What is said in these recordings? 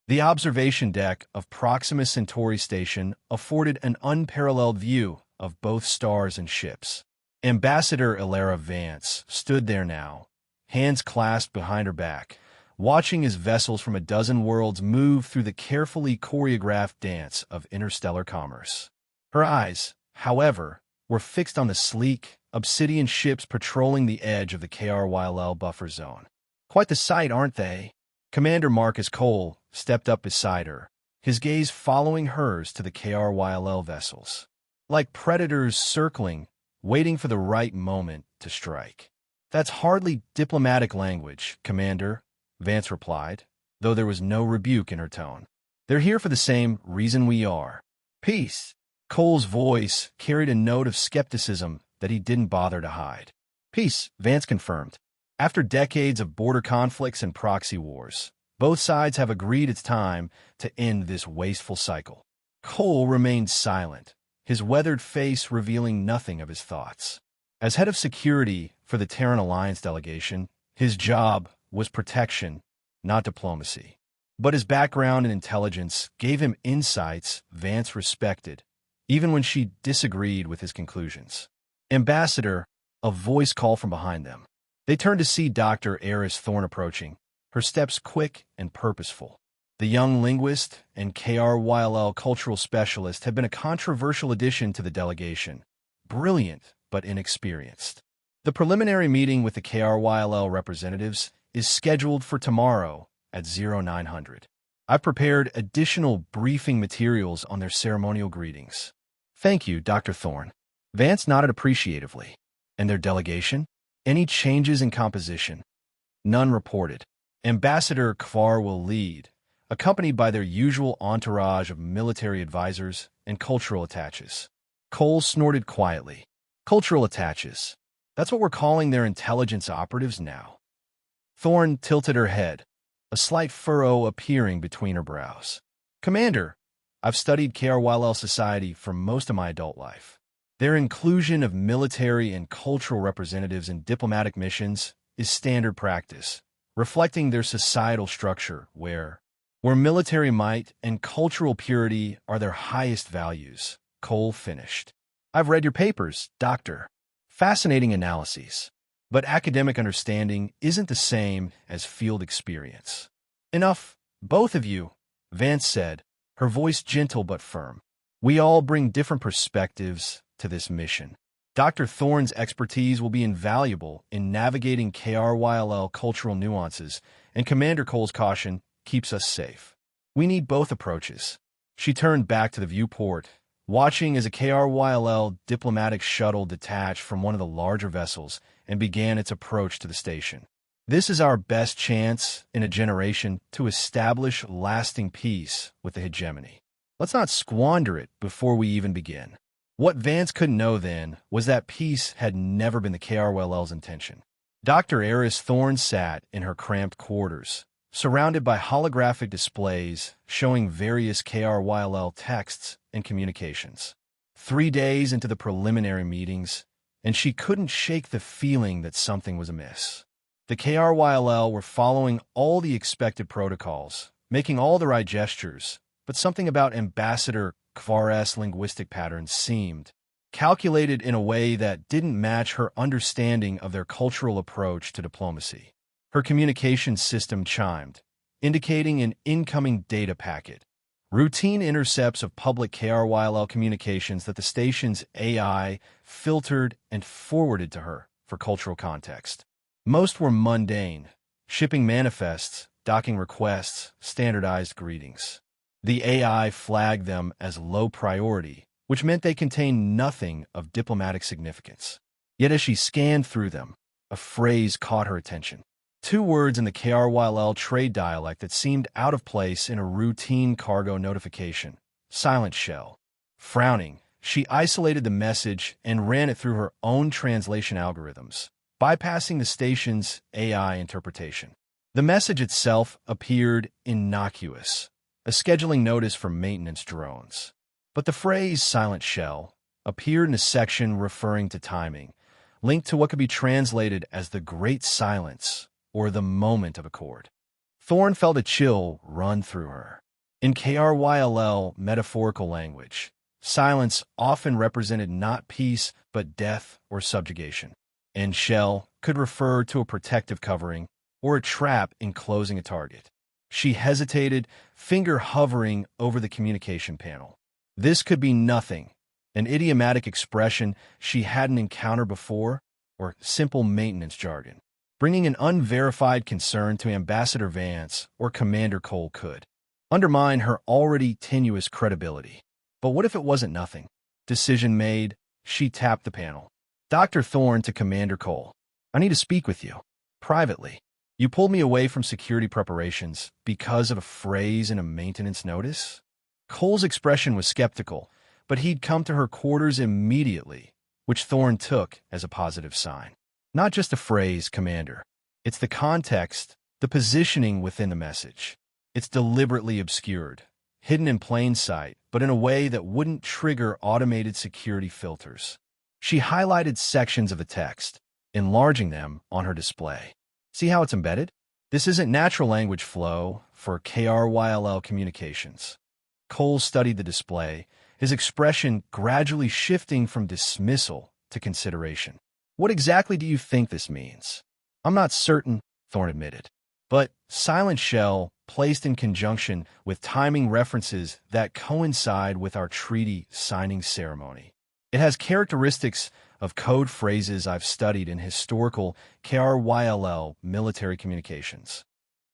The observation deck of Proxima Centauri Station afforded an unparalleled view of both stars and ships. Ambassador Ilara Vance stood there now, hands clasped behind her back, watching as vessels from a dozen worlds move through the carefully choreographed dance of interstellar commerce. Her eyes, however, were fixed on the sleek, obsidian ships patrolling the edge of the KRYLL buffer zone. Quite the sight, aren't they? Commander Marcus Cole stepped up beside her, his gaze following hers to the KRYLL vessels. Like predators circling, waiting for the right moment to strike. That's hardly diplomatic language, Commander, Vance replied, though there was no rebuke in her tone. They're here for the same reason we are. Peace. Cole's voice carried a note of skepticism that he didn't bother to hide. Peace, Vance confirmed. After decades of border conflicts and proxy wars, both sides have agreed it's time to end this wasteful cycle. Cole remained silent, his weathered face revealing nothing of his thoughts. As head of security for the Terran Alliance delegation, his job was protection, not diplomacy. But his background and intelligence gave him insights Vance respected, even when she disagreed with his conclusions. Ambassador, a voice called from behind them. They turned to see Dr. Eris Thorne approaching, her steps quick and purposeful. The young linguist and KRYLL cultural specialist had been a controversial addition to the delegation, brilliant but inexperienced. The preliminary meeting with the KRYLL representatives is scheduled for tomorrow at 0900. I've prepared additional briefing materials on their ceremonial greetings. Thank you, Dr. Thorne. Vance nodded appreciatively. And their delegation? Any changes in composition? None reported. Ambassador Kvar will lead, accompanied by their usual entourage of military advisors and cultural attaches. Cole snorted quietly. Cultural attaches. That's what we're calling their intelligence operatives now. Thorne tilted her head, a slight furrow appearing between her brows. Commander, I've studied KRYLL society for most of my adult life. Their inclusion of military and cultural representatives in diplomatic missions is standard practice, reflecting their societal structure where military might and cultural purity are their highest values, Cole finished. I've read your papers, Doctor. Fascinating analyses. But academic understanding isn't the same as field experience. Enough, both of you, Vance said, her voice gentle but firm. We all bring different perspectives to this mission. Dr. Thorne's expertise will be invaluable in navigating KRYLL cultural nuances, and Commander Cole's caution keeps us safe. We need both approaches. She turned back to the viewport, watching as a KRYLL diplomatic shuttle detached from one of the larger vessels and began its approach to the station. This is our best chance in a generation to establish lasting peace with the hegemony. Let's not squander it before we even begin. What Vance couldn't know then was that peace had never been the KRYLL's intention. Dr. Eris Thorne sat in her cramped quarters, surrounded by holographic displays showing various KRYLL texts and communications. 3 days into the preliminary meetings, and she couldn't shake the feeling that something was amiss. The KRYLL were following all the expected protocols, making all the right gestures, but something about Ambassador Kvar's linguistic patterns seemed calculated in a way that didn't match her understanding of their cultural approach to diplomacy. Her communication system chimed, indicating an incoming data packet, routine intercepts of public KRYLL communications that the station's AI filtered and forwarded to her for cultural context. Most were mundane, shipping manifests, docking requests, standardized greetings. The AI flagged them as low priority, which meant they contained nothing of diplomatic significance. Yet as she scanned through them, a phrase caught her attention. 2 words in the KRYLL trade dialect that seemed out of place in a routine cargo notification. Silent shell. Frowning, she isolated the message and ran it through her own translation algorithms, bypassing the station's AI interpretation. The message itself appeared innocuous, a scheduling notice for maintenance drones. But the phrase silent shell appeared in a section referring to timing, linked to what could be translated as the great silence or the moment of accord. Thorne felt a chill run through her. In KRYLL metaphorical language, silence often represented not peace but death or subjugation. And shell could refer to a protective covering or a trap enclosing a target. She hesitated, finger hovering over the communication panel. This could be nothing, an idiomatic expression she hadn't encountered before, or simple maintenance jargon. Bringing an unverified concern to Ambassador Vance or Commander Cole could undermine her already tenuous credibility. But what if it wasn't nothing? Decision made, she tapped the panel. Dr. Thorne to Commander Cole. I need to speak with you. Privately. You pulled me away from security preparations because of a phrase in a maintenance notice? Cole's expression was skeptical, but he'd come to her quarters immediately, which Thorne took as a positive sign. Not just a phrase, Commander. It's the context, the positioning within the message. It's deliberately obscured, hidden in plain sight, but in a way that wouldn't trigger automated security filters. She highlighted sections of the text, enlarging them on her display. See how it's embedded? This isn't natural language flow for KRYLL communications. Cole studied the display, his expression gradually shifting from dismissal to consideration. What exactly do you think this means? I'm not certain, Thorne admitted. But silent shell placed in conjunction with timing references that coincide with our treaty signing ceremony. It has characteristics of code phrases I've studied in historical KRYLL military communications.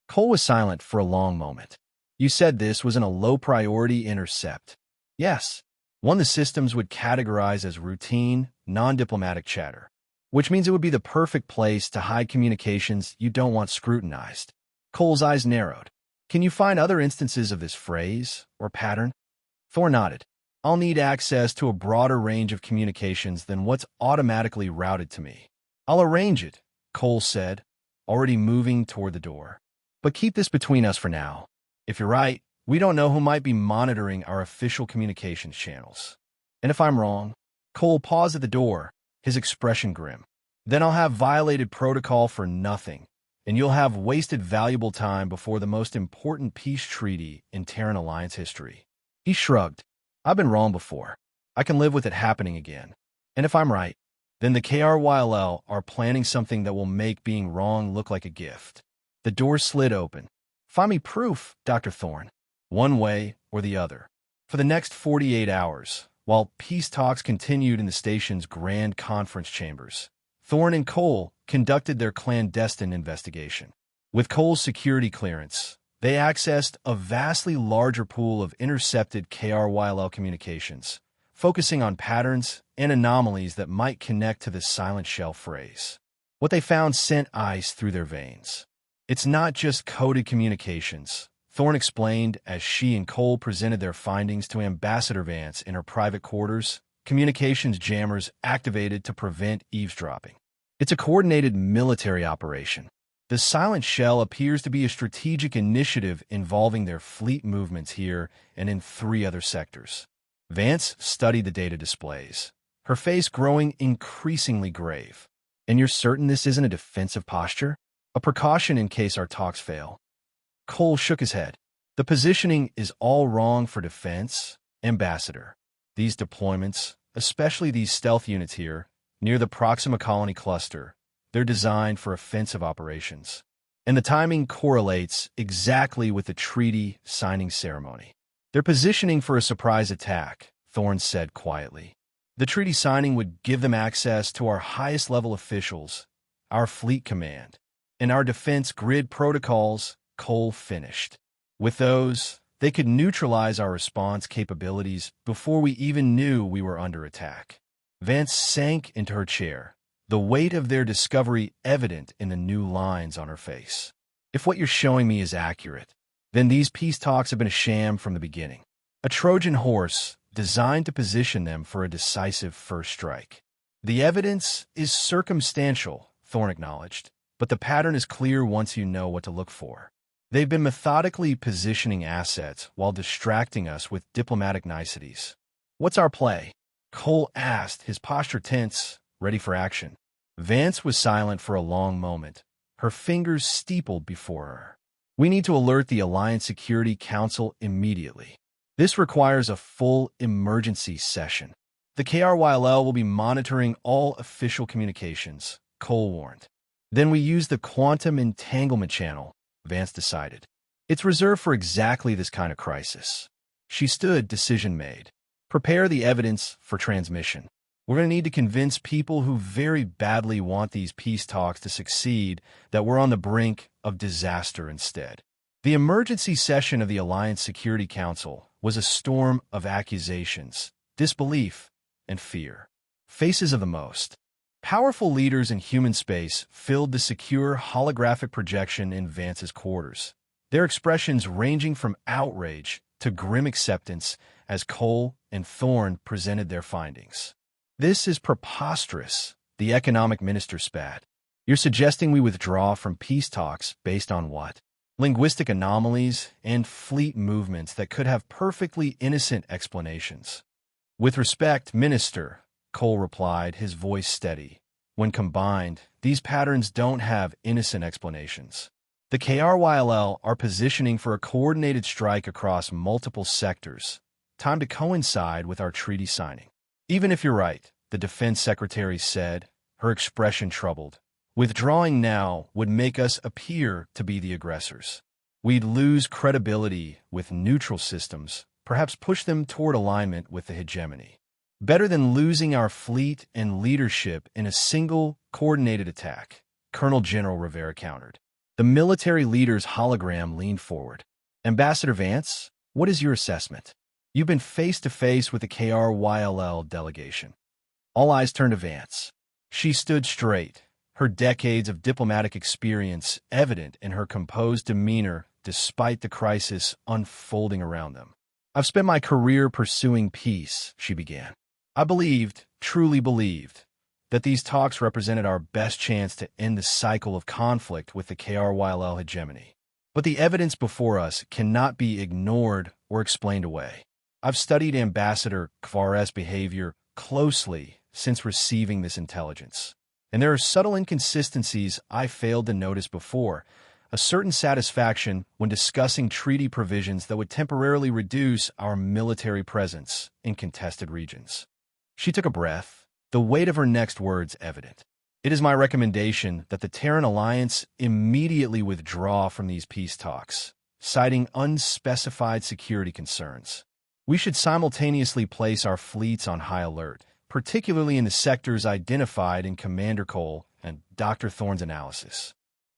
Cole was silent for a long moment. You said this was in a low-priority intercept. Yes, one the systems would categorize as routine, non-diplomatic chatter, which means it would be the perfect place to hide communications you don't want scrutinized. Cole's eyes narrowed. Can you find other instances of this phrase or pattern? Thorne nodded. I'll need access to a broader range of communications than what's automatically routed to me. I'll arrange it, Cole said, already moving toward the door. But keep this between us for now. If you're right, we don't know who might be monitoring our official communications channels. And if I'm wrong, Cole paused at the door, his expression grim. Then I'll have violated protocol for nothing, and you'll have wasted valuable time before the most important peace treaty in Terran Alliance history. He shrugged. I've been wrong before. I can live with it happening again. And if I'm right, then the KRYLL are planning something that will make being wrong look like a gift. The door slid open. Find me proof, Dr. Thorne. One way or the other. For the next 48 hours, while peace talks continued in the station's grand conference chambers, Thorne and Cole conducted their clandestine investigation. With Cole's security clearance, they accessed a vastly larger pool of intercepted KRYLL communications, focusing on patterns and anomalies that might connect to the silent shell phrase. What they found sent ice through their veins. It's not just coded communications, Thorne explained as she and Cole presented their findings to Ambassador Vance in her private quarters, communications jammers activated to prevent eavesdropping. It's a coordinated military operation. The silent shell appears to be a strategic initiative involving their fleet movements here and in 3 other sectors. Vance studied the data displays, her face growing increasingly grave. And you're certain this isn't a defensive posture? A precaution in case our talks fail? Cole shook his head. The positioning is all wrong for defense, Ambassador. These deployments, especially these stealth units here, near the Proxima Colony cluster, they're designed for offensive operations. And the timing correlates exactly with the treaty signing ceremony. They're positioning for a surprise attack, Thorne said quietly. The treaty signing would give them access to our highest level officials, our fleet command, and our defense grid protocols, Cole finished. With those, they could neutralize our response capabilities before we even knew we were under attack. Vance sank into her chair, the weight of their discovery evident in the new lines on her face. If what you're showing me is accurate, then these peace talks have been a sham from the beginning. A Trojan horse designed to position them for a decisive first strike. The evidence is circumstantial, Thorne acknowledged, but the pattern is clear once you know what to look for. They've been methodically positioning assets while distracting us with diplomatic niceties. What's our play? Cole asked, his posture tense, ready for action. Vance was silent for a long moment, her fingers steepled before her. We need to alert the Alliance Security Council immediately. This requires a full emergency session. The KRYLL will be monitoring all official communications, Cole warned. Then we use the quantum entanglement channel, Vance decided. It's reserved for exactly this kind of crisis. She stood, decision made. Prepare the evidence for transmission. We're going to need to convince people who very badly want these peace talks to succeed that we're on the brink of disaster instead. The emergency session of the Alliance Security Council was a storm of accusations, disbelief, and fear. Faces of the most powerful leaders in human space filled the secure holographic projection in Vance's quarters, their expressions ranging from outrage to grim acceptance as Cole and Thorne presented their findings. "This is preposterous," the economic minister spat. "You're suggesting we withdraw from peace talks based on what? Linguistic anomalies and fleet movements that could have perfectly innocent explanations." "With respect, Minister," Cole replied, his voice steady. "When combined, these patterns don't have innocent explanations. The KRYLL are positioning for a coordinated strike across multiple sectors, timed to coincide with our treaty signing." "Even if you're right," the defense secretary said, her expression troubled, "withdrawing now would make us appear to be the aggressors. We'd lose credibility with neutral systems, perhaps push them toward alignment with the hegemony. Better than losing our fleet and leadership in a single, coordinated attack," Colonel General Rivera countered. The military leader's hologram leaned forward. "Ambassador Vance, what is your assessment? You've been face-to-face with the KRYLL delegation." All eyes turned to Vance. She stood straight, her decades of diplomatic experience evident in her composed demeanor despite the crisis unfolding around them. "I've spent my career pursuing peace," she began. "I believed, truly believed, that these talks represented our best chance to end the cycle of conflict with the KRYLL hegemony. But the evidence before us cannot be ignored or explained away. I've studied Ambassador Kvar's behavior closely since receiving this intelligence, and there are subtle inconsistencies I failed to notice before, a certain satisfaction when discussing treaty provisions that would temporarily reduce our military presence in contested regions." She took a breath, the weight of her next words evident. "It is my recommendation that the Terran Alliance immediately withdraw from these peace talks, citing unspecified security concerns. We should simultaneously place our fleets on high alert, particularly in the sectors identified in Commander Cole and Dr. Thorne's analysis."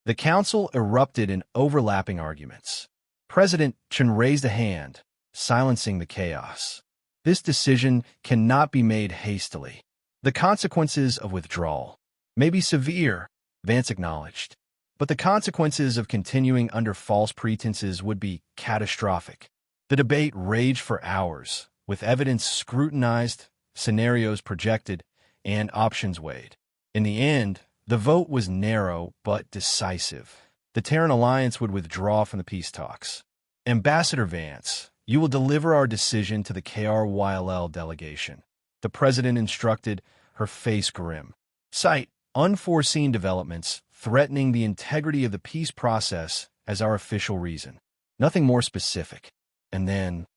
The council erupted in overlapping arguments. President Chen raised a hand, silencing the chaos. "This decision cannot be made hastily. The consequences of withdrawal may be severe," Vance acknowledged, "but the consequences of continuing under false pretenses would be catastrophic." The debate raged for hours, with evidence scrutinized, scenarios projected, and options weighed. In the end, the vote was narrow but decisive. The Terran Alliance would withdraw from the peace talks. "Ambassador Vance, you will deliver our decision to the KRYLL delegation," the president instructed, her face grim. "Cite unforeseen developments threatening the integrity of the peace process as our official reason. Nothing more specific." "And then,"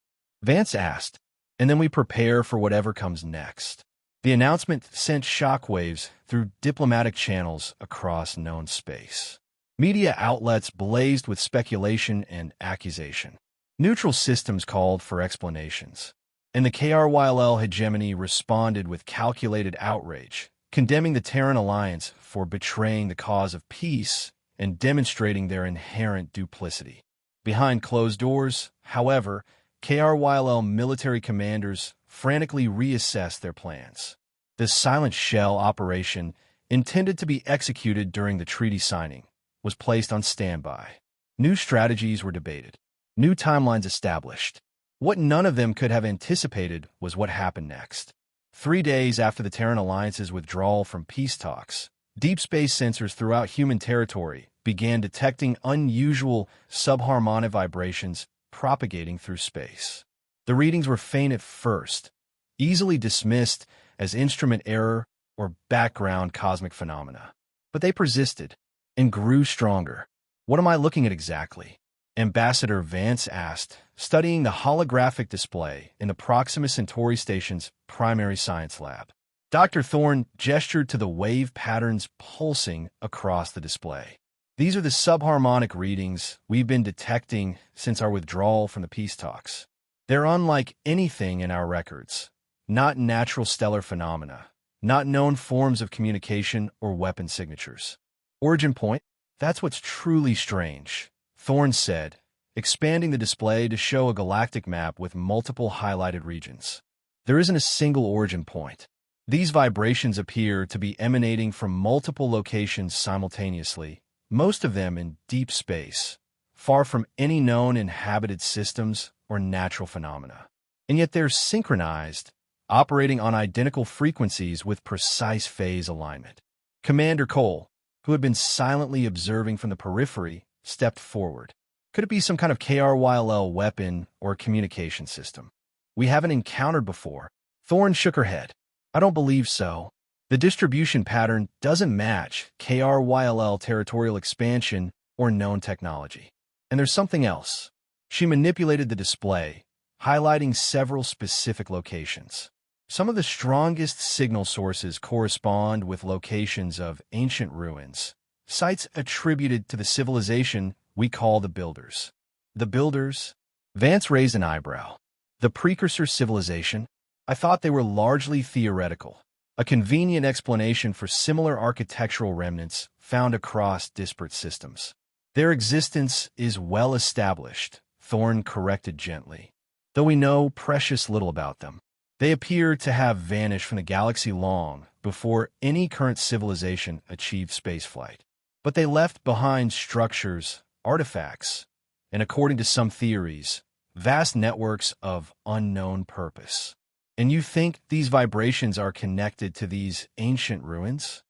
Vance asked, "and then we prepare for whatever comes next." The announcement sent shockwaves through diplomatic channels across known space. Media outlets blazed with speculation and accusation. Neutral systems called for explanations, and the KRYLL hegemony responded with calculated outrage, condemning the Terran Alliance for betraying the cause of peace and demonstrating their inherent duplicity. Behind closed doors, however, KRYLL military commanders frantically reassessed their plans. This silent shell operation, intended to be executed during the treaty signing, was placed on standby. New strategies were debated, new timelines established. What none of them could have anticipated was what happened next. 3 days after the Terran Alliance's withdrawal from peace talks, deep space sensors throughout human territory began detecting unusual subharmonic vibrations propagating through space. The readings were faint at first, easily dismissed as instrument error or background cosmic phenomena. But they persisted and grew stronger. "What am I looking at exactly?" Ambassador Vance asked, studying the holographic display in the Proxima Centauri station's primary science lab. Dr. Thorne gestured to the wave patterns pulsing across the display. These are the subharmonic readings we've been detecting since our withdrawal from the peace talks. They're unlike anything in our records, not natural stellar phenomena, not known forms of communication or weapon signatures. Origin point? That's what's truly strange, Thorne said, expanding the display to show a galactic map with multiple highlighted regions. There isn't a single origin point. These vibrations appear to be emanating from multiple locations simultaneously, most of them in deep space, far from any known inhabited systems or natural phenomena. And yet they're synchronized, operating on identical frequencies with precise phase alignment. Commander Cole, who had been silently observing from the periphery, stepped forward. Could it be some kind of KRYLL weapon or communication system we haven't encountered before? Thorne shook her head. I don't believe so. The distribution pattern doesn't match KRYLL territorial expansion or known technology. And there's something else. She manipulated the display, highlighting several specific locations. Some of the strongest signal sources correspond with locations of ancient ruins, sites attributed to the civilization we call the Builders. The Builders? Vance raised an eyebrow. The precursor civilization? I thought they were largely theoretical, a convenient explanation for similar architectural remnants found across disparate systems. Their existence is well established, Thorne corrected gently, though we know precious little about them. They appear to have vanished from the galaxy long before any current civilization achieved spaceflight. But they left behind structures, artifacts, and according to some theories, vast networks of unknown purpose. And you think these vibrations are connected to these ancient ruins?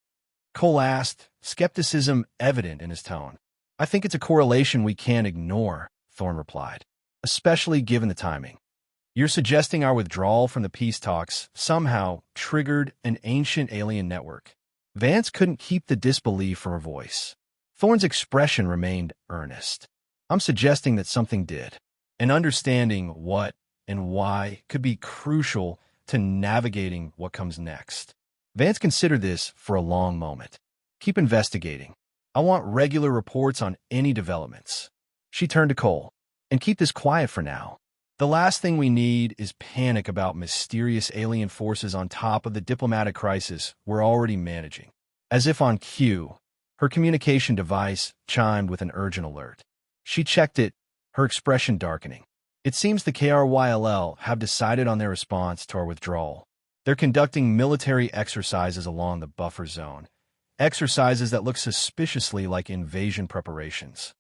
Cole asked, skepticism evident in his tone. I think it's a correlation we can't ignore, Thorne replied, especially given the timing. You're suggesting our withdrawal from the peace talks somehow triggered an ancient alien network. Vance couldn't keep the disbelief from her voice. Thorne's expression remained earnest. I'm suggesting that something did. And understanding what and why could be crucial to navigating what comes next. Vance considered this for a long moment. Keep investigating. I want regular reports on any developments. She turned to Cole. And keep this quiet for now. The last thing we need is panic about mysterious alien forces on top of the diplomatic crisis we're already managing. As if on cue, her communication device chimed with an urgent alert. She checked it, her expression darkening. It seems the KRYLL have decided on their response to our withdrawal. They're conducting military exercises along the buffer zone, exercises that look suspiciously like invasion preparations.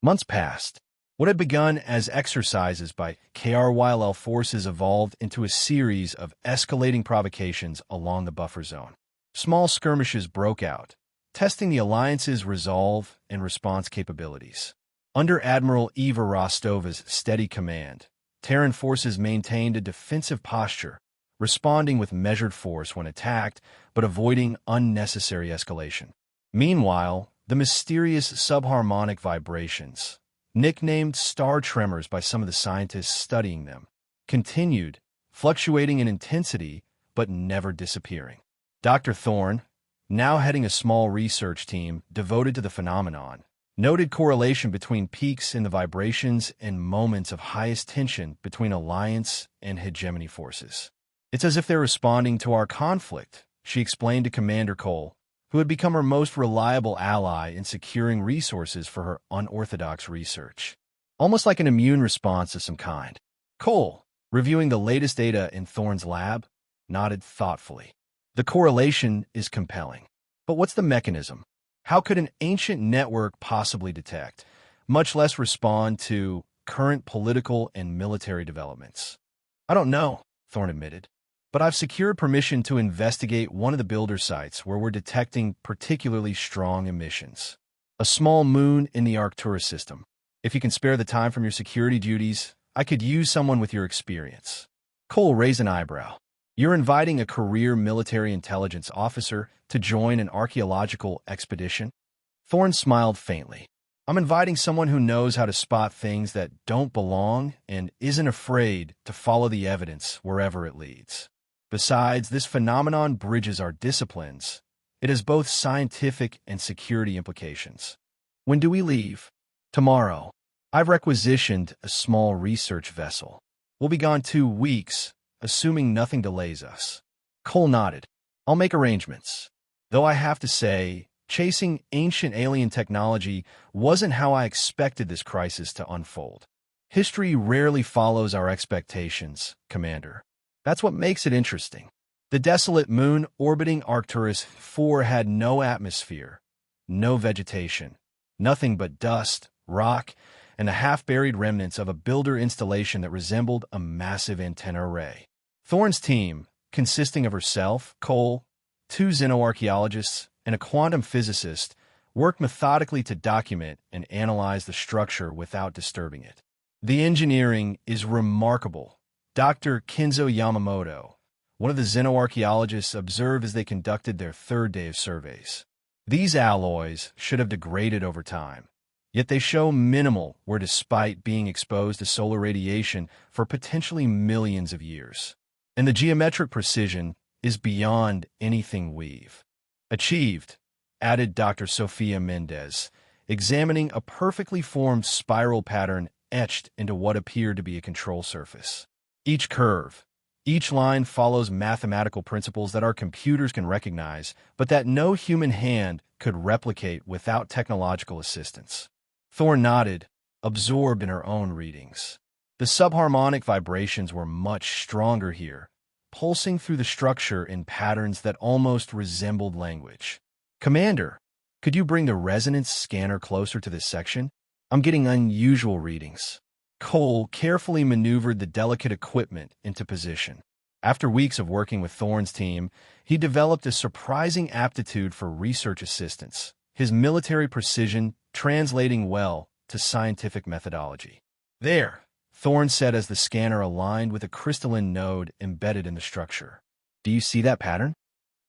Months passed. What had begun as exercises by KRYLL forces evolved into a series of escalating provocations along the buffer zone. Small skirmishes broke out, testing the alliance's resolve and response capabilities. Under Admiral Eva Rostova's steady command, Terran forces maintained a defensive posture, responding with measured force when attacked, but avoiding unnecessary escalation. Meanwhile, the mysterious subharmonic vibrations, nicknamed star tremors by some of the scientists studying them, continued, fluctuating in intensity but never disappearing. Dr. Thorne, now heading a small research team devoted to the phenomenon, noted correlation between peaks in the vibrations and moments of highest tension between Alliance and hegemony forces. It's as if they're responding to our conflict, she explained to Commander Cole, who had become her most reliable ally in securing resources for her unorthodox research. Almost like an immune response of some kind. Cole, reviewing the latest data in Thorne's lab, nodded thoughtfully. The correlation is compelling. But what's the mechanism? How could an ancient network possibly detect, much less respond to, current political and military developments? I don't know, Thorne admitted, but I've secured permission to investigate one of the builder sites where we're detecting particularly strong emissions. A small moon in the Arcturus system. If you can spare the time from your security duties, I could use someone with your experience. Cole raised an eyebrow. You're inviting a career military intelligence officer to join an archaeological expedition? Thorne smiled faintly. I'm inviting someone who knows how to spot things that don't belong and isn't afraid to follow the evidence wherever it leads. Besides, this phenomenon bridges our disciplines. It has both scientific and security implications. When do we leave? Tomorrow. I've requisitioned a small research vessel. We'll be gone 2 weeks, assuming nothing delays us. Cole nodded. I'll make arrangements. Though I have to say, chasing ancient alien technology wasn't how I expected this crisis to unfold. History rarely follows our expectations, Commander. That's what makes it interesting. The desolate moon orbiting Arcturus IV had no atmosphere, no vegetation, nothing but dust, rock, and the half-buried remnants of a builder installation that resembled a massive antenna array. Thorne's team, consisting of herself, Cole, 2 xenoarchaeologists, and a quantum physicist, worked methodically to document and analyze the structure without disturbing it. The engineering is remarkable. Dr. Kinzo Yamamoto, one of the xenoarchaeologists, observed as they conducted their 3rd day of surveys. These alloys should have degraded over time, yet they show minimal where despite being exposed to solar radiation for potentially millions of years. And the geometric precision is beyond anything we've achieved, added Dr. Sofia Mendez, examining a perfectly formed spiral pattern etched into what appeared to be a control surface. Each curve, each line follows mathematical principles that our computers can recognize, but that no human hand could replicate without technological assistance. Thorne nodded, absorbed in her own readings. The subharmonic vibrations were much stronger here, pulsing through the structure in patterns that almost resembled language. Commander, could you bring the resonance scanner closer to this section? I'm getting unusual readings. Cole carefully maneuvered the delicate equipment into position. After weeks of working with Thorne's team, he developed a surprising aptitude for research assistance, his military precision translating well to scientific methodology. There, Thorne said as the scanner aligned with a crystalline node embedded in the structure. Do you see that pattern?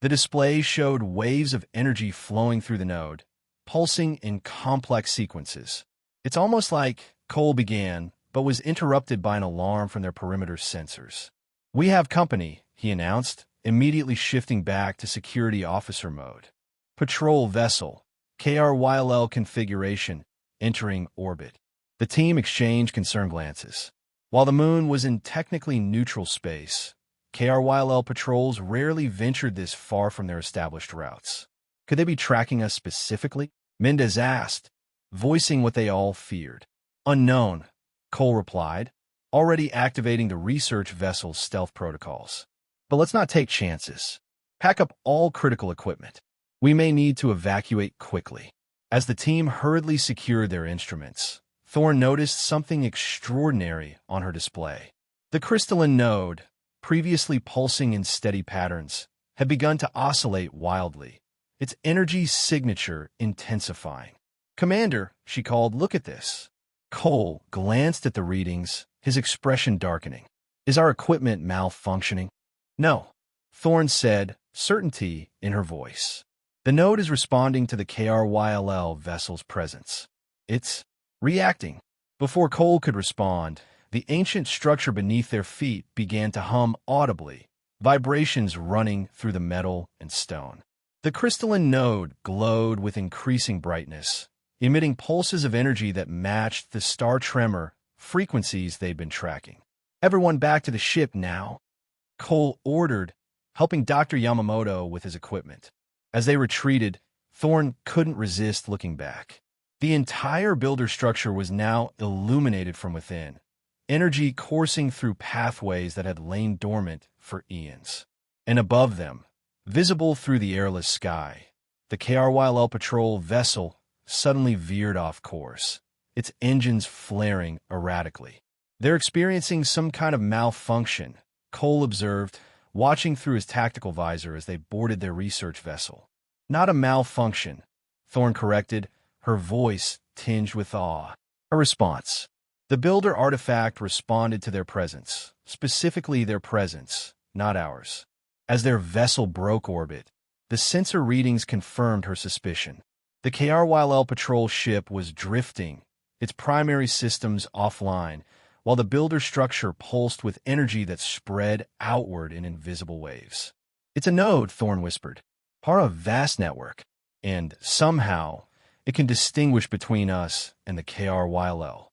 The display showed waves of energy flowing through the node, pulsing in complex sequences. It's almost like Cole began, but was interrupted by an alarm from their perimeter sensors. We have company, he announced, immediately shifting back to security officer mode. Patrol vessel, KRYLL configuration, entering orbit. The team exchanged concerned glances. While the moon was in technically neutral space, KRYLL patrols rarely ventured this far from their established routes. Could they be tracking us specifically? Mendez asked, voicing what they all feared. Unknown, Cole replied, already activating the research vessel's stealth protocols. But let's not take chances. Pack up all critical equipment. We may need to evacuate quickly. As the team hurriedly secured their instruments, Thorne noticed something extraordinary on her display. The crystalline node, previously pulsing in steady patterns, had begun to oscillate wildly, its energy signature intensifying. Commander, she called, look at this. Cole glanced at the readings, his expression darkening. Is our equipment malfunctioning? No, Thorne said, certainty in her voice. The node is responding to the KRYLL vessel's presence. It's reacting. Before Cole could respond, the ancient structure beneath their feet began to hum audibly, vibrations running through the metal and stone. The crystalline node glowed with increasing brightness, emitting pulses of energy that matched the star tremor frequencies they'd been tracking. Everyone back to the ship now, Cole ordered, helping Dr. Yamamoto with his equipment. As they retreated, Thorne couldn't resist looking back. The entire builder structure was now illuminated from within, energy coursing through pathways that had lain dormant for eons. And above them, visible through the airless sky, the KRYLL patrol vessel suddenly veered off course, its engines flaring erratically. They're experiencing some kind of malfunction, Cole observed, watching through his tactical visor as they boarded their research vessel. Not a malfunction, Thorne corrected, her voice tinged with awe. A response. The builder artifact responded to their presence, specifically their presence, not ours. As their vessel broke orbit, the sensor readings confirmed her suspicion. The KRYL patrol ship was drifting, its primary systems offline, while the builder structure pulsed with energy that spread outward in invisible waves. "It's a node," Thorne whispered, "part of a vast network, and somehow it can distinguish between us and the KRYL."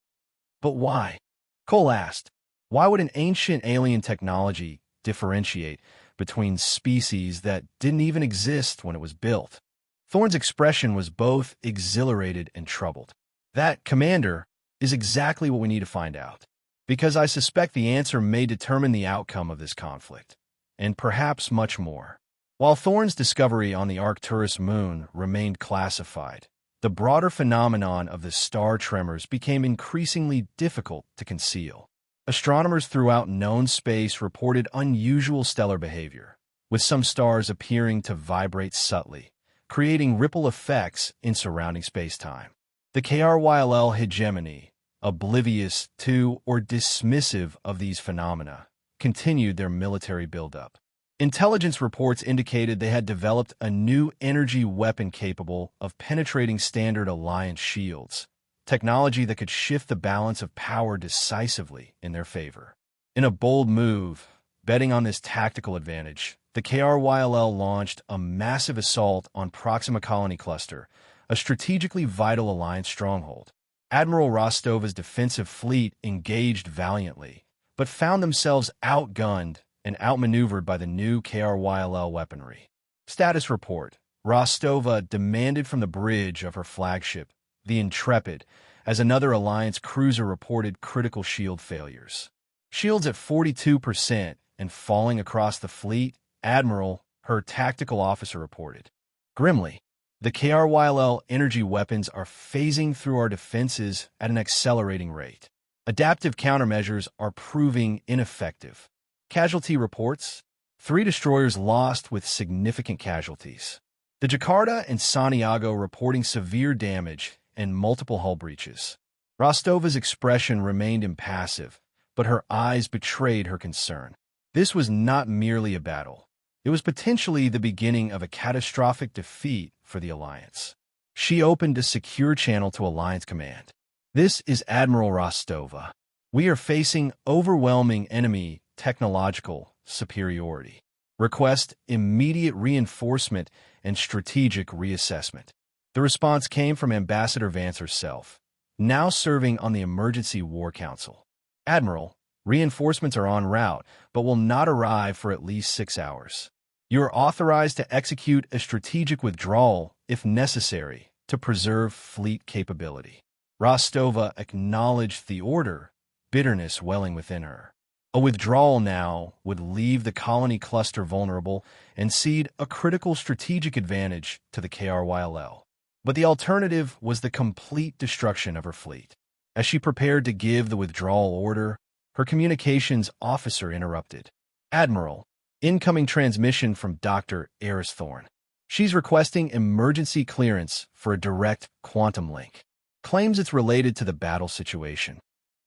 "But why?" Cole asked. "Why would an ancient alien technology differentiate between species that didn't even exist when it was built?" Thorne's expression was both exhilarated and troubled. "That, Commander, is exactly what we need to find out, because I suspect the answer may determine the outcome of this conflict, and perhaps much more." While Thorne's discovery on the Arcturus moon remained classified, the broader phenomenon of the star tremors became increasingly difficult to conceal. Astronomers throughout known space reported unusual stellar behavior, with some stars appearing to vibrate subtly, creating ripple effects in surrounding spacetime. The KRYL hegemony, oblivious to or dismissive of these phenomena, continued their military buildup. Intelligence reports indicated they had developed a new energy weapon capable of penetrating standard Alliance shields, technology that could shift the balance of power decisively in their favor. In a bold move, betting on this tactical advantage, the KRYL launched a massive assault on Proxima Colony Cluster, a strategically vital Alliance stronghold. Admiral Rostova's defensive fleet engaged valiantly, but found themselves outgunned and outmaneuvered by the new KRYL weaponry. Status report: Rostova demanded from the bridge of her flagship, the Intrepid, as another Alliance cruiser reported critical shield failures. Shields at 42% and falling across the fleet, Admiral, her tactical officer, reported. Grimly, the KRYL energy weapons are phasing through our defenses at an accelerating rate. Adaptive countermeasures are proving ineffective. Casualty reports: 3 destroyers lost with significant casualties. The Jakarta and Santiago reporting severe damage and multiple hull breaches. Rostova's expression remained impassive, but her eyes betrayed her concern. This was not merely a battle. It was potentially the beginning of a catastrophic defeat for the Alliance. She opened a secure channel to Alliance Command. "This is Admiral Rostova. We are facing overwhelming enemy technological superiority. Request immediate reinforcement and strategic reassessment." The response came from Ambassador Vance herself, now serving on the Emergency War Council. "Admiral, reinforcements are en route, but will not arrive for at least 6 hours. You are authorized to execute a strategic withdrawal, if necessary, to preserve fleet capability." Rostova acknowledged the order, bitterness welling within her. A withdrawal now would leave the colony cluster vulnerable and cede a critical strategic advantage to the KRYL. But the alternative was the complete destruction of her fleet. As she prepared to give the withdrawal order, her communications officer interrupted. "Admiral, incoming transmission from Dr. Eris Thorne. She's requesting emergency clearance for a direct quantum link. Claims it's related to the battle situation."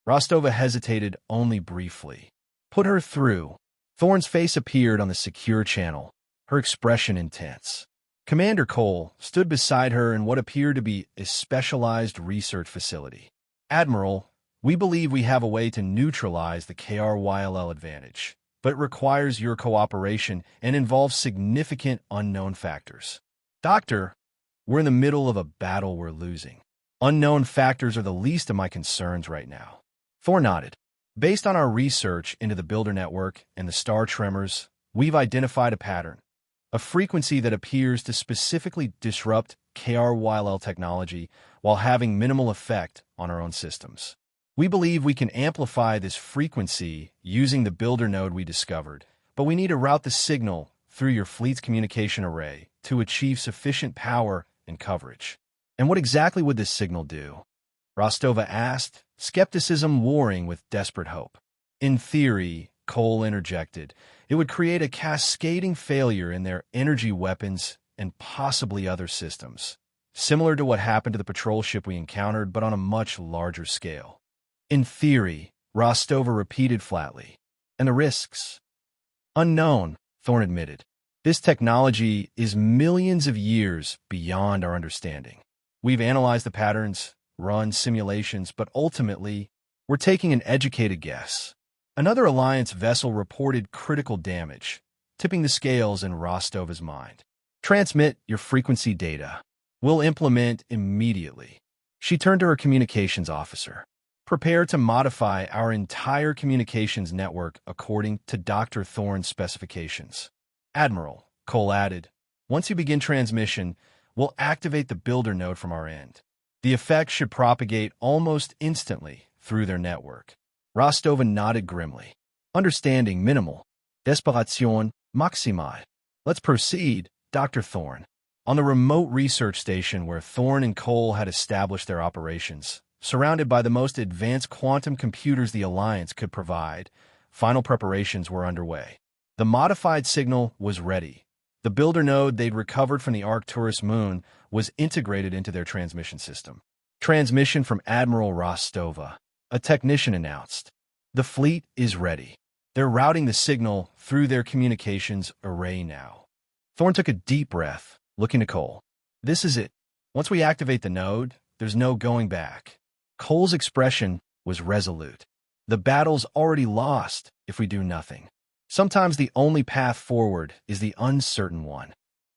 Rostova hesitated only briefly. "Put her through." Thorne's face appeared on the secure channel, her expression intense. Commander Cole stood beside her in what appeared to be a specialized research facility. "Admiral, we believe we have a way to neutralize the KRYL advantage, but it requires your cooperation and involves significant unknown factors." "Doctor, we're in the middle of a battle we're losing. Unknown factors are the least of my concerns right now." Thorne nodded. "Based on our research into the builder network and the star tremors, we've identified a pattern, a frequency that appears to specifically disrupt KRYL technology while having minimal effect on our own systems. We believe we can amplify this frequency using the builder node we discovered, but we need to route the signal through your fleet's communication array to achieve sufficient power and coverage." "And what exactly would this signal do?" Rostova asked, skepticism warring with desperate hope. "In theory," Cole interjected, "it would create a cascading failure in their energy weapons and possibly other systems, similar to what happened to the patrol ship we encountered, but on a much larger scale." "In theory," Rostova repeated flatly. "And the risks?" "Unknown," Thorne admitted. "This technology is millions of years beyond our understanding. We've analyzed the patterns, run simulations, but ultimately, we're taking an educated guess. Another Alliance vessel reported critical damage, tipping the scales in Rostova's mind. Transmit your frequency data. We'll implement immediately. She turned to her communications officer. Prepare to modify our entire communications network according to Dr. Thorne's specifications. Admiral, Cole added, once you begin transmission, we'll activate the builder node from our end. The effect should propagate almost instantly through their network. Rostova nodded grimly. Understanding minimal. Desperation maximale. Let's proceed, Dr. Thorne. On the remote research station where Thorne and Cole had established their operations, surrounded by the most advanced quantum computers the Alliance could provide, final preparations were underway. The modified signal was ready. The builder node they'd recovered from the Arcturus moon was integrated into their transmission system. Transmission from Admiral Rostova. A technician announced. The fleet is ready. They're routing the signal through their communications array now. Thorne took a deep breath, looking to Cole. This is it. Once we activate the node, there's no going back. Cole's expression was resolute. The battle's already lost if we do nothing. Sometimes the only path forward is the uncertain one.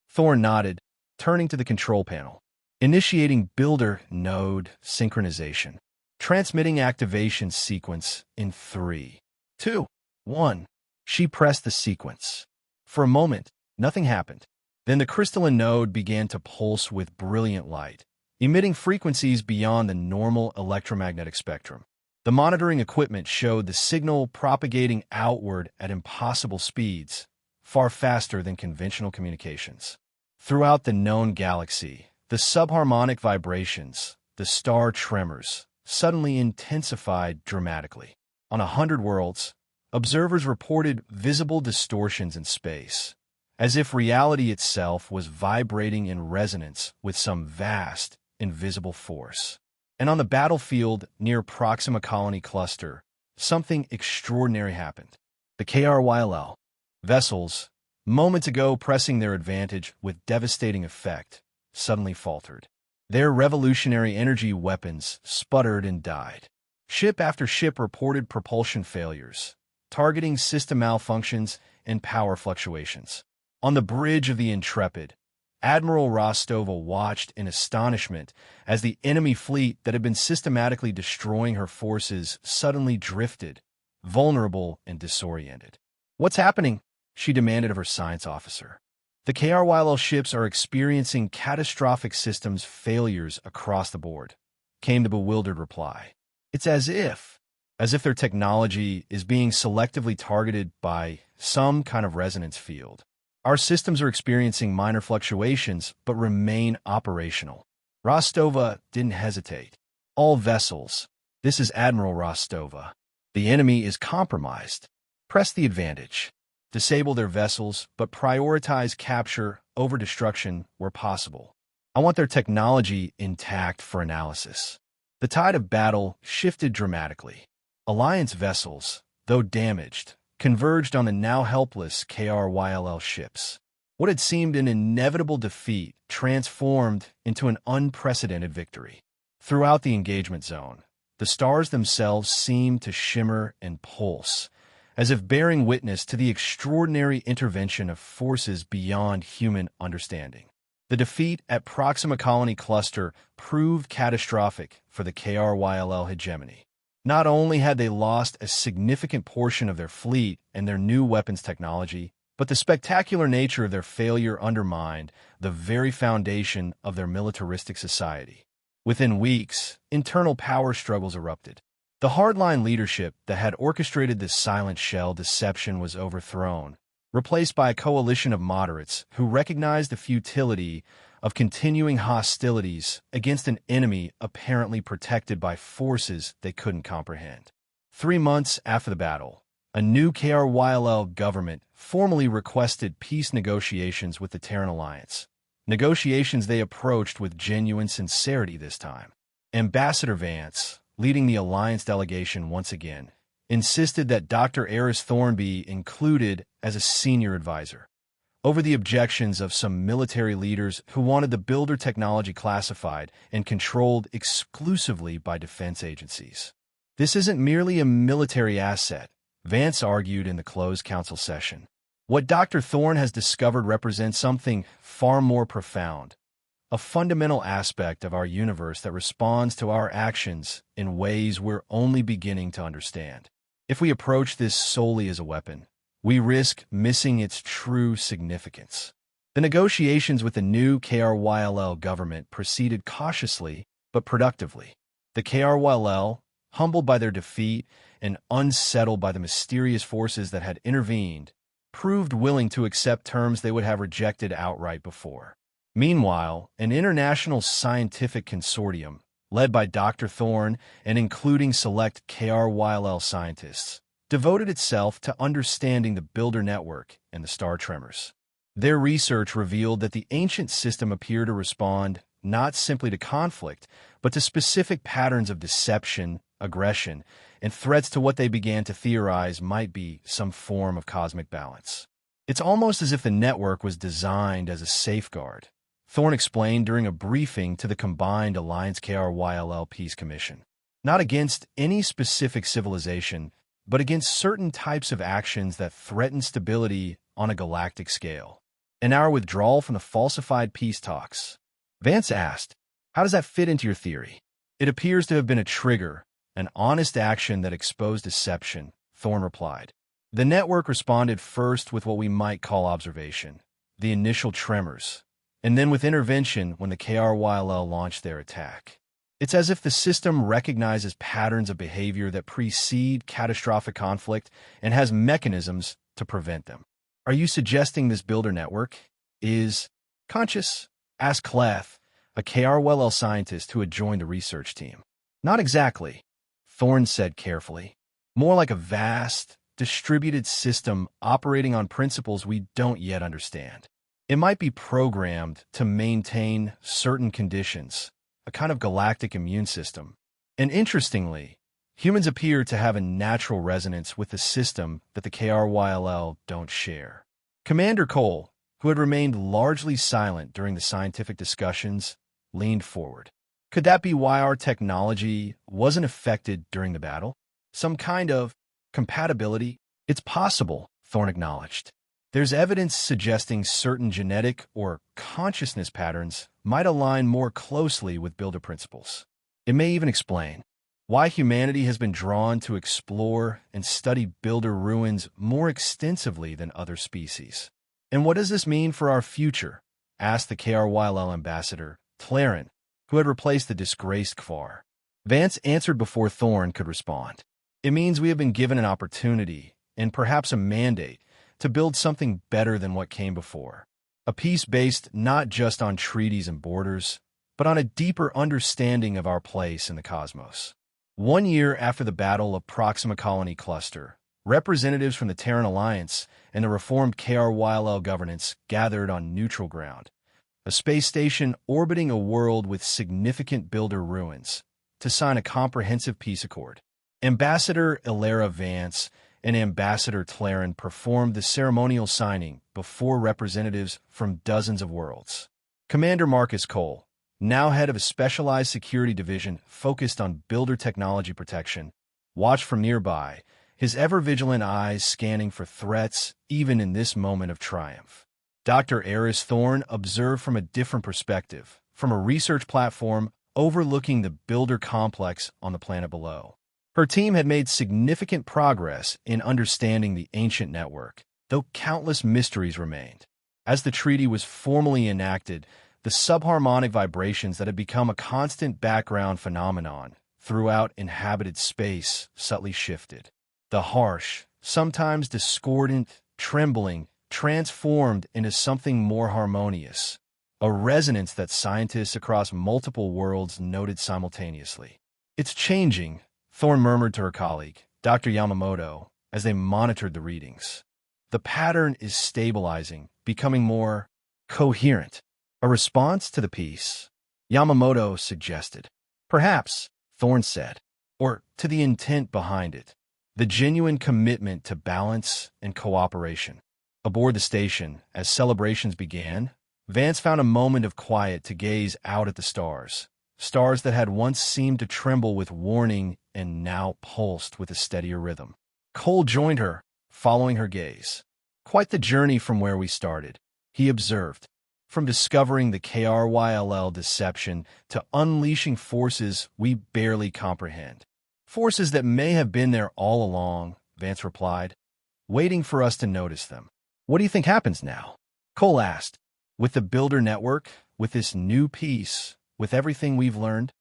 Thorne nodded, turning to the control panel. Initiating builder node synchronization. Transmitting activation sequence in 3, 2, 1. She pressed the sequence. For a moment, nothing happened. Then the crystalline node began to pulse with brilliant light, emitting frequencies beyond the normal electromagnetic spectrum. The monitoring equipment showed the signal propagating outward at impossible speeds, far faster than conventional communications. Throughout the known galaxy, the subharmonic vibrations, the star tremors, suddenly intensified dramatically. On 100 worlds, observers reported visible distortions in space, as if reality itself was vibrating in resonance with some vast, invisible force. And on the battlefield near Proxima Colony Cluster, something extraordinary happened. The KRYLL vessels, moments ago pressing their advantage with devastating effect, suddenly faltered. Their revolutionary energy weapons sputtered and died. Ship after ship reported propulsion failures, targeting system malfunctions and power fluctuations. On the bridge of the Intrepid, Admiral Rostova watched in astonishment as the enemy fleet that had been systematically destroying her forces suddenly drifted, vulnerable and disoriented. "What's happening?" she demanded of her science officer. "The KRYL ships are experiencing catastrophic systems failures across the board," came the bewildered reply. "It's as if their technology is being selectively targeted by some kind of resonance field. Our systems are experiencing minor fluctuations, but remain operational." Rostova didn't hesitate. "All vessels, this is Admiral Rostova. The enemy is compromised. Press the advantage. Disable their vessels, but prioritize capture over destruction where possible. I want their technology intact for analysis." The tide of battle shifted dramatically. Alliance vessels, though damaged, converged on the now helpless KRYLL ships. What had seemed an inevitable defeat transformed into an unprecedented victory. Throughout the engagement zone, the stars themselves seemed to shimmer and pulse, as if bearing witness to the extraordinary intervention of forces beyond human understanding. The defeat at Proxima Colony Cluster proved catastrophic for the KRYLL hegemony. Not only had they lost a significant portion of their fleet and their new weapons technology, but the spectacular nature of their failure undermined the very foundation of their militaristic society. Within weeks, internal power struggles erupted. The hardline leadership that had orchestrated this silent shell deception was overthrown, replaced by a coalition of moderates who recognized the futility of continuing hostilities against an enemy apparently protected by forces they couldn't comprehend. 3 months after the battle, a new KRYLL government formally requested peace negotiations with the Terran Alliance. Negotiations they approached with genuine sincerity this time. Ambassador Vance, leading the Alliance delegation once again, insisted that Dr. Eris Thorne be included as a senior advisor. over the objections of some military leaders who wanted the builder technology classified and controlled exclusively by defense agencies. This isn't merely a military asset, Vance argued in the closed council session. What Dr. Thorne has discovered represents something far more profound, a fundamental aspect of our universe that responds to our actions in ways we're only beginning to understand. If we approach this solely as a weapon, we risk missing its true significance. The negotiations with the new KRYLL government proceeded cautiously but productively. The KRYLL, humbled by their defeat and unsettled by the mysterious forces that had intervened, proved willing to accept terms they would have rejected outright before. Meanwhile, an international scientific consortium, led by Dr. Thorne and including select KRYLL scientists, devoted itself to understanding the Builder Network and the star tremors. Their research revealed that the ancient system appeared to respond not simply to conflict, but to specific patterns of deception, aggression, and threats to what they began to theorize might be some form of cosmic balance. It's almost as if the network was designed as a safeguard, Thorne explained during a briefing to the combined Alliance KRYLL Peace Commission. Not against any specific civilization, but against certain types of actions that threaten stability on a galactic scale. In our withdrawal from the falsified peace talks, Vance asked, "How does that fit into your theory?" "It appears to have been a trigger, an honest action that exposed deception," Thorne replied. "The network responded first with what we might call observation, the initial tremors, and then with intervention when the KRYLL launched their attack. It's as if the system recognizes patterns of behavior that precede catastrophic conflict and has mechanisms to prevent them." "Are you suggesting this builder network is conscious?" asked Cleth, a KRYLL scientist who had joined the research team. "Not exactly," Thorne said carefully. "More like a vast, distributed system operating on principles we don't yet understand. It might be programmed to maintain certain conditions, a kind of galactic immune system. And interestingly, humans appear to have a natural resonance with the system that the KRYLL don't share." Commander Cole, who had remained largely silent during the scientific discussions, leaned forward. "Could that be why our technology wasn't affected during the battle? Some kind of compatibility?" "It's possible," Thorne acknowledged. "There's evidence suggesting certain genetic or consciousness patterns might align more closely with builder principles. It may even explain why humanity has been drawn to explore and study builder ruins more extensively than other species." "And what does this mean for our future?" asked the KRYLL ambassador, Tlaren, who had replaced the disgraced Kvar. Vance answered before Thorne could respond. "It means we have been given an opportunity, and perhaps a mandate, to build something better than what came before. A peace based not just on treaties and borders, but on a deeper understanding of our place in the cosmos." 1 year after the Battle of Proxima Colony Cluster, representatives from the Terran Alliance and the reformed KRYLL governance gathered on neutral ground, a space station orbiting a world with significant builder ruins, to sign a comprehensive peace accord. Ambassador Ilera Vance and Ambassador Tlaren performed the ceremonial signing before representatives from dozens of worlds. Commander Marcus Cole, now head of a specialized security division focused on builder technology protection, watched from nearby, his ever-vigilant eyes scanning for threats even in this moment of triumph. Dr. Eris Thorne observed from a different perspective, from a research platform overlooking the builder complex on the planet below. Her team had made significant progress in understanding the ancient network, though countless mysteries remained. As the treaty was formally enacted, the subharmonic vibrations that had become a constant background phenomenon throughout inhabited space subtly shifted. The harsh, sometimes discordant, trembling, transformed into something more harmonious, a resonance that scientists across multiple worlds noted simultaneously. "It's changing," Thorne murmured to her colleague, Dr. Yamamoto, as they monitored the readings. "The pattern is stabilizing, becoming more coherent." "A response to the peace?" Yamamoto suggested. "Perhaps," Thorne said, "or to the intent behind it, the genuine commitment to balance and cooperation." Aboard the station, as celebrations began, Vance found a moment of quiet to gaze out at the stars. Stars that had once seemed to tremble with warning and now pulsed with a steadier rhythm. Cole joined her, following her gaze. Quite the journey from where we started, he observed. From discovering the KRYLL deception to unleashing forces we barely comprehend. Forces that may have been there all along, Vance replied, waiting for us to notice them. What do you think happens now? Cole asked. With the Builder Network, with this new piece, with everything we've learned?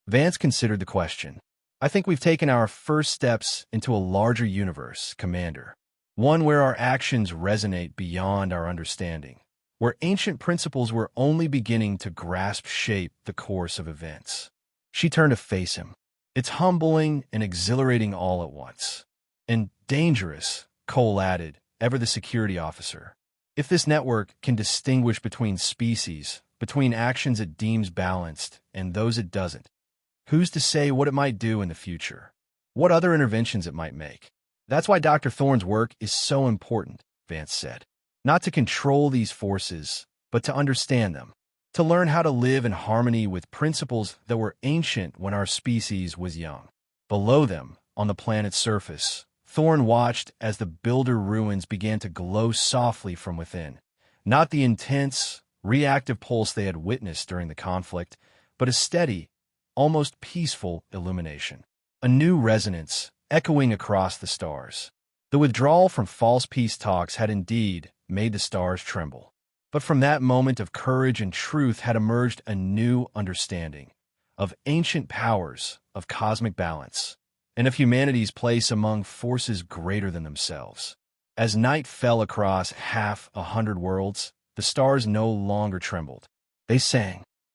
Vance considered the question. I think we've taken our first steps into a larger universe, Commander. One where our actions resonate beyond our understanding. Where ancient principles were only beginning to grasp shape the course of events. She turned to face him. It's humbling and exhilarating all at once. And dangerous, Cole added, ever the security officer. If this network can distinguish between species, between actions it deems balanced and those it doesn't, who's to say what it might do in the future? What other interventions it might make? That's why Dr. Thorne's work is so important, Vance said. Not to control these forces, but to understand them. To learn how to live in harmony with principles that were ancient when our species was young. Below them, on the planet's surface, Thorne watched as the Builder ruins began to glow softly from within. Not the intense, reactive pulse they had witnessed during the conflict, but a steady, almost peaceful illumination. A new resonance, echoing across the stars. The withdrawal from false peace talks had indeed made the stars tremble. But from that moment of courage and truth had emerged a new understanding of ancient powers, of cosmic balance, and of humanity's place among forces greater than themselves. As night fell across 100 worlds, the stars no longer trembled. They sang.